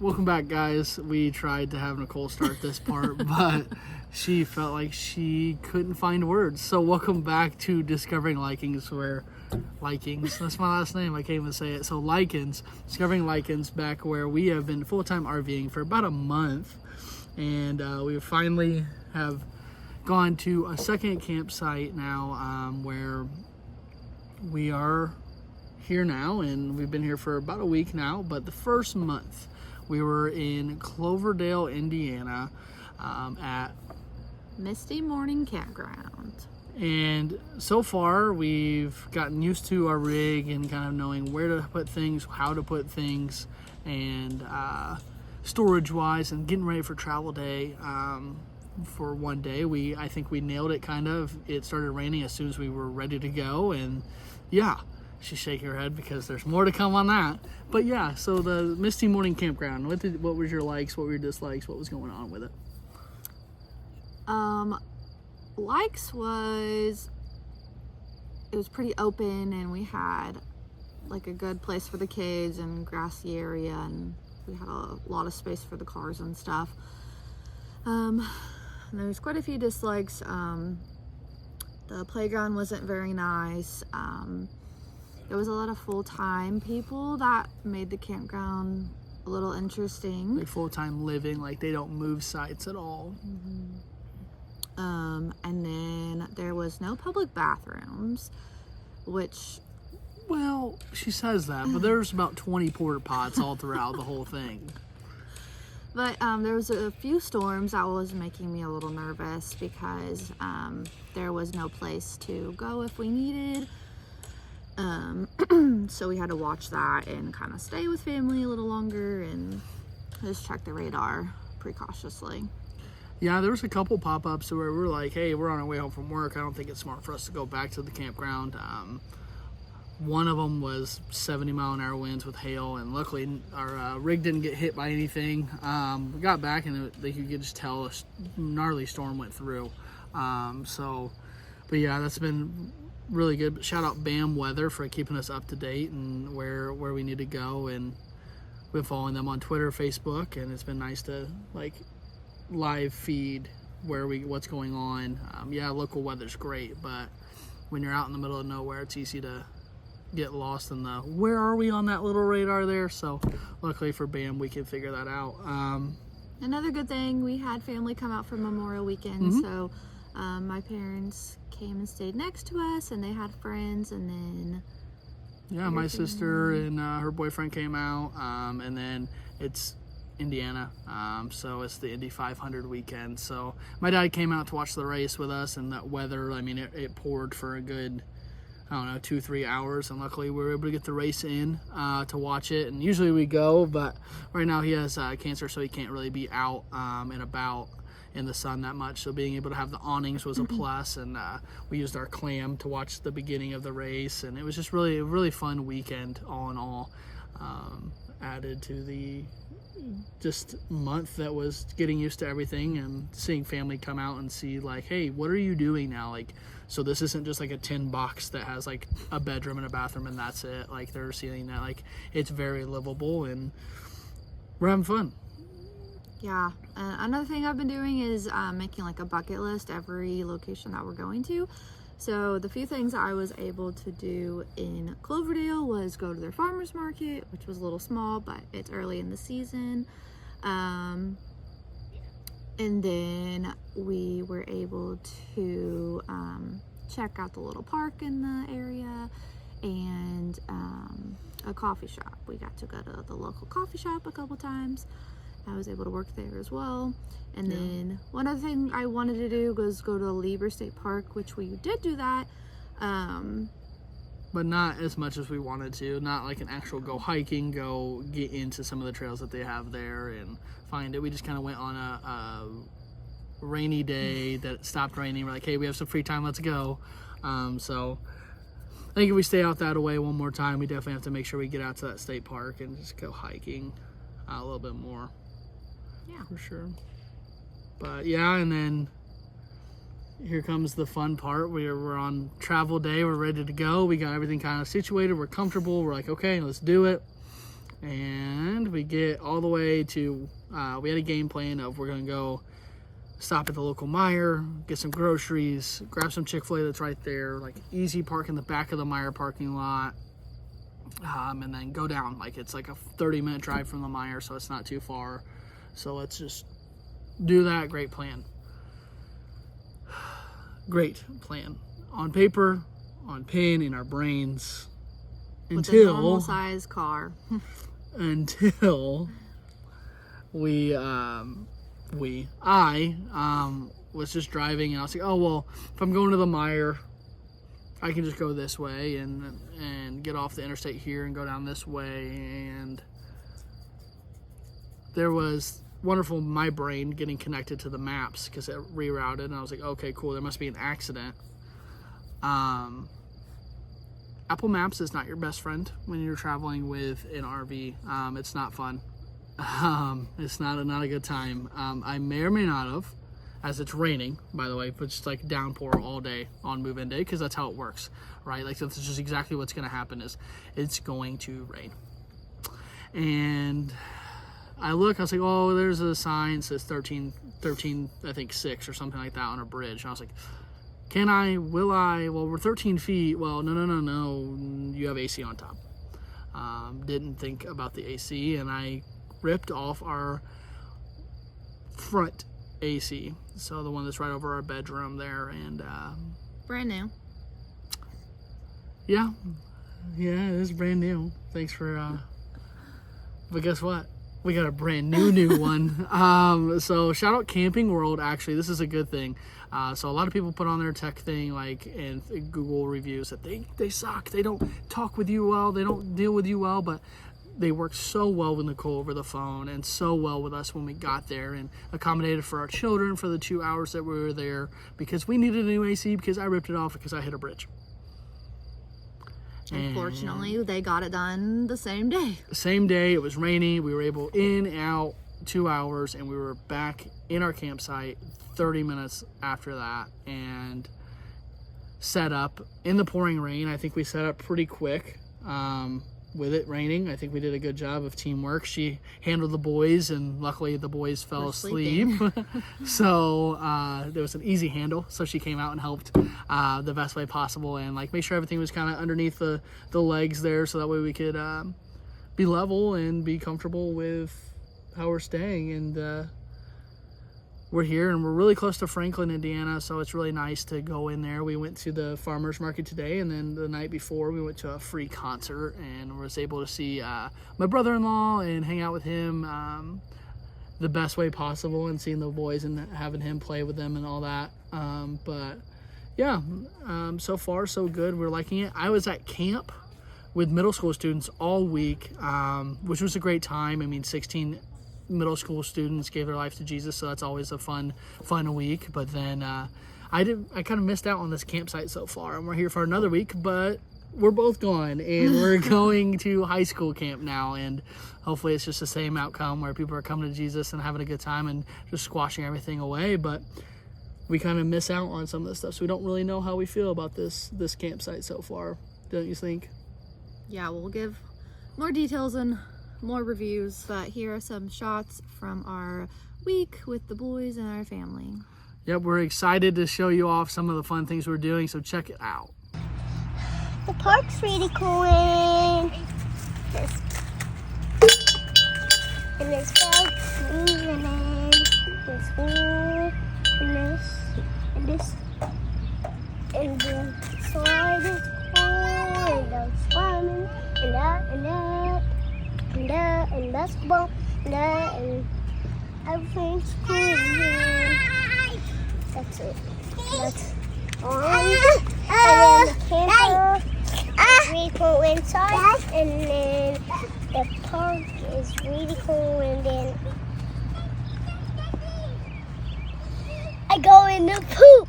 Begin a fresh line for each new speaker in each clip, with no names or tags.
welcome back, guys. We tried to have Nicole start this part, but she felt like she couldn't find words. So welcome back to Discovering Likings, where Likings, that's my last name, I can't even say it. So Likens, Discovering Likens, back where we have been full-time RVing for about a month. And we finally have gone to a second campsite now, where we are here now, and we've been here for about a week now. But the first month we were in Cloverdale, Indiana, at
Misty Morning Campground.
And so far we've gotten used to our rig and kind of knowing where to put things, how to put things, and storage wise, and getting ready for travel day. For one day, I think we nailed it. Kind of, it started raining as soon as we were ready to go, and yeah, she's shaking her head because there's more to come on that. But yeah, so the Misty Morning Campground, what was your likes, what were your dislikes, what was going on with it?
Likes was, it was pretty open, and we had like a good place for the kids and grassy area, and we had a lot of space for the cars and stuff. There's quite a few dislikes. The playground wasn't very nice. There was a lot of full-time people that made the campground a little interesting.
Like full-time living, like they don't move sites at all.
And then there was no public bathrooms, which...
Well, she says that, but there's about 20 porta pots all throughout the whole thing.
But there was a few storms that was making me a little nervous because there was no place to go if we needed. So we had to watch that and kind of stay with family a little longer and just check the radar precautiously.
Yeah, there was a couple pop-ups where we were like, hey, we're on our way home from work. I don't think it's smart for us to go back to the campground. One of them was 70-mile-an-hour winds with hail, and luckily our rig didn't get hit by anything. We got back, and you could just tell a gnarly storm went through. But yeah, that's been really good. But shout out BAM Weather for keeping us up to date and where we need to go. And we've been following them on Twitter, Facebook, and it's been nice to like live feed what's going on. Yeah, local weather's great, but when you're out in the middle of nowhere, it's easy to get lost in the where are we on that little radar there. So luckily for BAM, we can figure that out.
Another good thing, we had family come out for Memorial Weekend. So my parents came and stayed next to us, and they had friends, and then
my sister and her boyfriend came out, and then it's Indiana, so it's the Indy 500 weekend. So my dad came out to watch the race with us, and that weather, I mean, it poured for a good 2-3 hours, and luckily we were able to get the race in to watch it. And usually we go, but right now he has cancer, so he can't really be out and about in the sun that much. So being able to have the awnings was a plus, and we used our clam to watch the beginning of the race, and it was just really a really fun weekend all in all. Added to the just month that was getting used to everything and seeing family come out and see like, hey, what are you doing now? Like, so this isn't just like a tin box that has like a bedroom and a bathroom and that's it. Like they're seeing that like it's very livable, and we're having fun.
Yeah, another thing I've been doing is making like a bucket list every location that we're going to. So the few things I was able to do in Cloverdale was go to their farmer's market, which was a little small, but it's early in the season. And then we were able to check out the little park in the area and a coffee shop. We got to go to the local coffee shop a couple times. I was able to work there as well. And then one other thing I wanted to do was go to the Lieber State Park, which we did do that.
But not as much as we wanted to. Not like an actual go hiking, go get into some of the trails that they have there and find it. We just kind of went on a rainy day that stopped raining. We're like, hey, we have some free time, let's go. So I think if we stay out that way one more time, we definitely have to make sure we get out to that state park and just go hiking a little bit more.
Yeah,
for sure. But yeah, and then here comes the fun part. We're on travel day. We're ready to go. We got everything kind of situated. We're comfortable. We're like, okay, let's do it. And we get all the way to, we had a game plan of we're going to go stop at the local Meijer, get some groceries, grab some Chick-fil-A that's right there, like easy park in the back of the Meijer parking lot, and then go down. Like it's like a 30-minute drive from the Meijer, so it's not too far. So let's just do that. Great plan. Great plan. On paper, on pen, in our brains.
With a normal size car.
Until I was just driving and I was like, oh, well, if I'm going to the Meijer, I can just go this way and get off the interstate here and go down this way. And there was wonderful my brain getting connected to the maps because it rerouted, and I was like, okay, cool, there must be an accident. Apple Maps is not your best friend when you're traveling with an RV. It's not fun. It's not a good time. I may or may not have, as it's raining, by the way, but just like downpour all day on move-in day, because that's how it works, right? Like that's just exactly what's going to happen is it's going to rain. And I look, I was like, oh, there's a sign that says 13, I think 6 or something like that on a bridge. And I was like, can I, will I? Well, we're 13 feet. Well, no, you have AC on top. Didn't think about the AC, and I ripped off our front AC. So the one that's right over our bedroom there, and
Brand new.
Yeah, it is brand new. Thanks for, but guess what? We got a brand new one. So shout out Camping World. Actually, this is a good thing. So a lot of people put on their tech thing, like in Google reviews, that they suck. They don't talk with you well. They don't deal with you well. But they worked so well with Nicole over the phone and so well with us when we got there, and accommodated for our children for the 2 hours that we were there, because we needed a new AC because I ripped it off because I hit a bridge.
Unfortunately, they got it done the same day.
Same day, it was rainy. We were able in, out, 2 hours, and we were back in our campsite 30 minutes after that, and set up in the pouring rain. I think we set up pretty quick with it raining. I think we did a good job of teamwork. She handled the boys, and luckily the boys fell asleep. So there was an easy handle, so she came out and helped the best way possible, and like make sure everything was kind of underneath the legs there, so that way we could be level and be comfortable with how we're staying. And we're here, and we're really close to Franklin, Indiana, so it's really nice to go in there. We went to the farmer's market today, and then the night before we went to a free concert and was able to see my brother-in-law and hang out with him the best way possible, and seeing the boys and having him play with them and all that. But yeah, so far so good. We're liking it. I was at camp with middle school students all week, which was a great time. I mean, 16 middle school students gave their life to Jesus, so that's always a fun week. But then I kind of missed out on this campsite so far, and we're here for another week, but we're both gone, and we're going to high school camp now, and hopefully it's just the same outcome where people are coming to Jesus and having a good time and just squashing everything away. But we kind of miss out on some of this stuff, so we don't really know how we feel about this campsite so far, don't you think?
Yeah, we'll give more details and more reviews, but here are some shots from our week with the boys and our family.
Yep, we're excited to show you off some of the fun things we're doing, so check it out.
The park's really cool, and there's bugs moving, and there's wood, and this, and the slide is cool, and the swimming, and that. And basketball, and everything's cool. And that's it. That's on. And then the camper is really cool inside. And then the park is really cool. And then I go in the poop.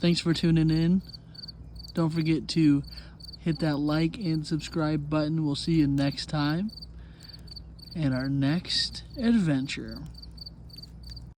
Thanks for tuning in. Don't forget to hit that like and subscribe button. We'll see you next time in our next adventure.